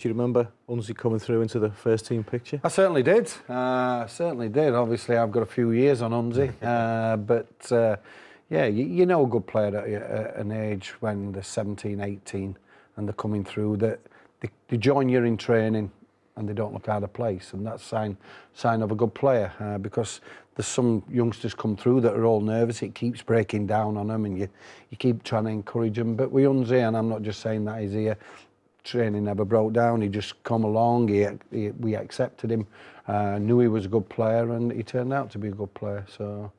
Do you remember Unsy coming through into the first team picture? I certainly did. Certainly did. Obviously, I've got a few years on Unsy, but yeah, you know a good player at an age when they're 17, 18, and they're coming through. That they join you in training, and they don't look out of place, and that's sign of a good player. Because there's some youngsters come through that are all nervous. It keeps breaking down on them, and you keep trying to encourage them. But with Unsy, and I'm not just saying that he's here. Training never broke down. He just come along. We accepted him, knew he was a good player, and he turned out to be a good player. So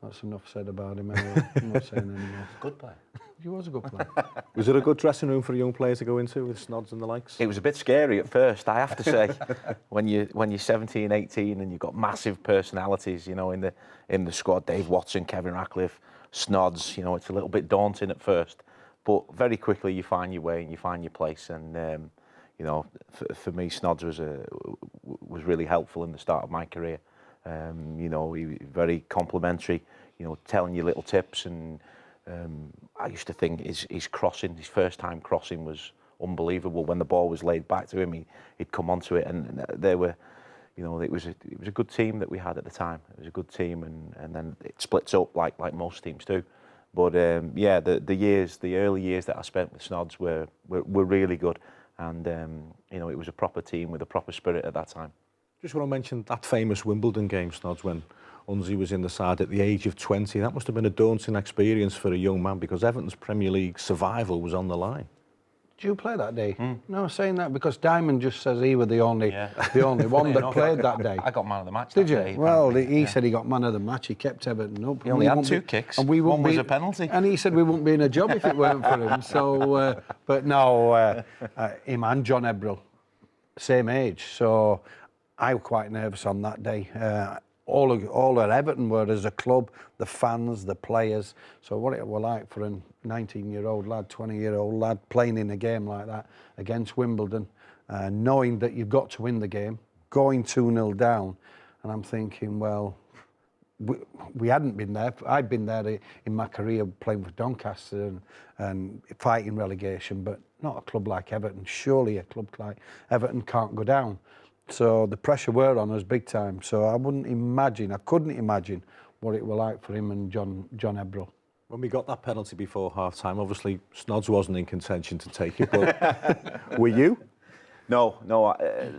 that's enough said about him. Anyway. I'm not saying anymore. Good player. He was a good player. Was it a good dressing room for a young player to go into with Snods and the likes? It was a bit scary at first, I have to say. when you're 17, 18, and you've got massive personalities, you know, in the squad. Dave Watson, Kevin Ratcliffe, Snods. You know, it's a little bit daunting at first. But very quickly you find your way and you find your place, and you know, for me, Snods was really helpful in the start of my career. You know, he was very complimentary. You know, telling you little tips, and I used to think his crossing, his first time crossing, was unbelievable. When the ball was laid back to him, he'd come onto it, and there were, you know, it was a good team that we had at the time. It was a good team, and then it splits up like most teams do. But yeah, the early years that I spent with Snods were really good, and you know, it was a proper team with a proper spirit at that time. Just want to mention that famous Wimbledon game, Snods, when Unsy was in the side at the age of 20. That must have been a daunting experience for a young man, because Everton's Premier League survival was on the line. Did you play that day? No, saying that because Diamond just says he was the only one that played that day. I got man of the match. Did you? Day, well, he said he got man of the match. He kept Everton up. He only had 2 kicks. And one was a penalty. And he said we wouldn't be in a job if it weren't for him. So, but no, him and John Ebrell, same age. So I was quite nervous on that day. All at Everton were as a club, the fans, the players. So what it was like for a 19-year-old lad, 20-year-old lad playing in a game like that against Wimbledon, knowing that you've got to win the game, going 2-0 down, and I'm thinking, well, we hadn't been there. I'd been there in my career playing for Doncaster and fighting relegation, but not a club like Everton. Surely a club like Everton can't go down. So the pressure were on us big time. So I couldn't imagine what it was like for him and John Ebrell. When we got that penalty before half-time, obviously Snods wasn't in contention to take it, but were you? No,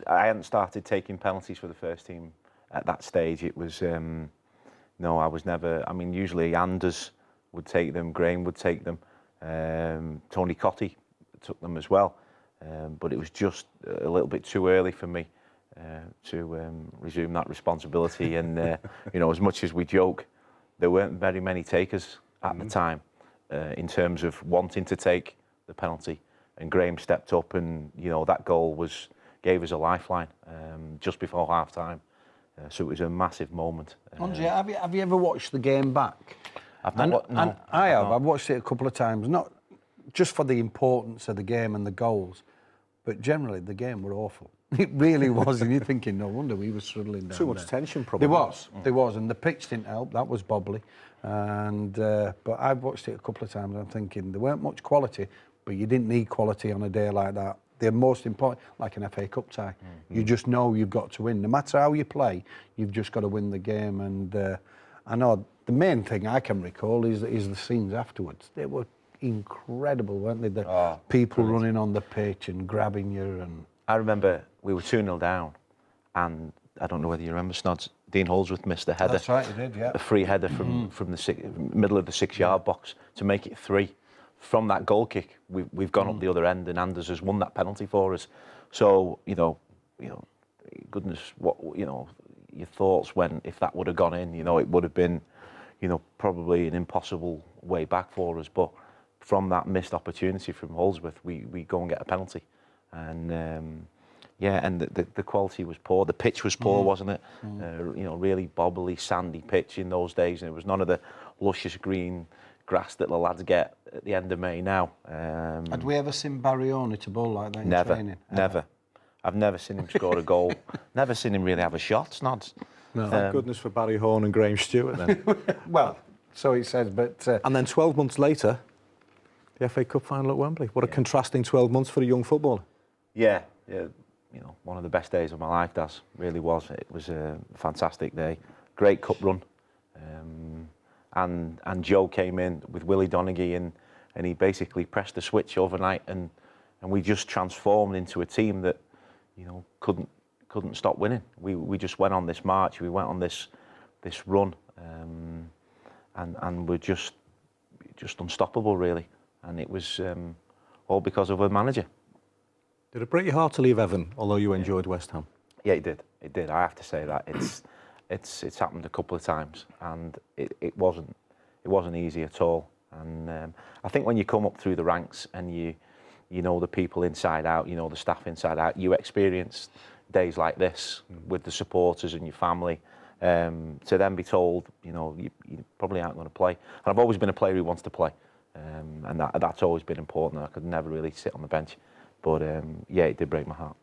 I hadn't started taking penalties for the first team at that stage. It was, no, I was never. I mean, usually Anders would take them, Graham would take them, Tony Cotty took them as well, but it was just a little bit too early for me to resume that responsibility. And you know, as much as we joke, there weren't very many takers at the time in terms of wanting to take the penalty. And Graham stepped up, and you know, that goal gave us a lifeline just before half time. So it was a massive moment. Unsy, have you ever watched the game back? I've not. No, I have. I've watched it a couple of times, not just for the importance of the game and the goals, but generally the game were awful. It really was, and you're thinking, no wonder we were struggling down Too much there. tension, probably. There was, and the pitch didn't help. That was bobbly, and but I've watched it a couple of times. And I'm thinking there weren't much quality, but you didn't need quality on a day like that. The most important, like an FA Cup tie, you just know you've got to win. No matter how you play, you've just got to win the game. And I know the main thing I can recall is the scenes afterwards. They were incredible, weren't they? The people running on the pitch and grabbing you. And I remember we were 2-0 down, and I don't know whether you remember, Snods, Dean Holdsworth missed a header. That's right, he did, yeah. A free header from the middle of the 6-yard box to make it 3. From that goal kick, we've gone up the other end, and Anders has won that penalty for us. So you know, goodness, what your thoughts if that would have gone in? You know, it would have been, probably an impossible way back for us. But from that missed opportunity from Holdsworth, we go and get a penalty, and and the quality was poor. The pitch was poor, wasn't it? Really bobbly, sandy pitch in those days, and it was none of the luscious green grass that the lads get at the end of May now. Had we ever seen Barry Oney to bowl like that in training? Never. I've never seen him score a goal. Never seen him really have a shot, Snods. No. Thank goodness for Barry Horn and Graham Stewart then. Well, so he says, but... And then 12 months later, the FA Cup final at Wembley. What a contrasting 12 months for a young footballer. Yeah, Yeah, you know, one of the best days of my life, Daz, really was. It was a fantastic day, great cup run, and Joe came in with Willie Donaghy, and he basically pressed the switch overnight, and we just transformed into a team that, you know, couldn't stop winning. We just went on this march, we went on this run, and we're just unstoppable, really. And it was all because of a manager. Did it break your heart to leave Everton, although you enjoyed West Ham? Yeah, it did. It did. I have to say that it's happened a couple of times, and it wasn't easy at all. And I think when you come up through the ranks and you know the people inside out, you know the staff inside out, you experience days like this with the supporters and your family. To then be told, you know, you probably aren't going to play. And I've always been a player who wants to play, and that's always been important. I could never really sit on the bench. But yeah, it did break my heart.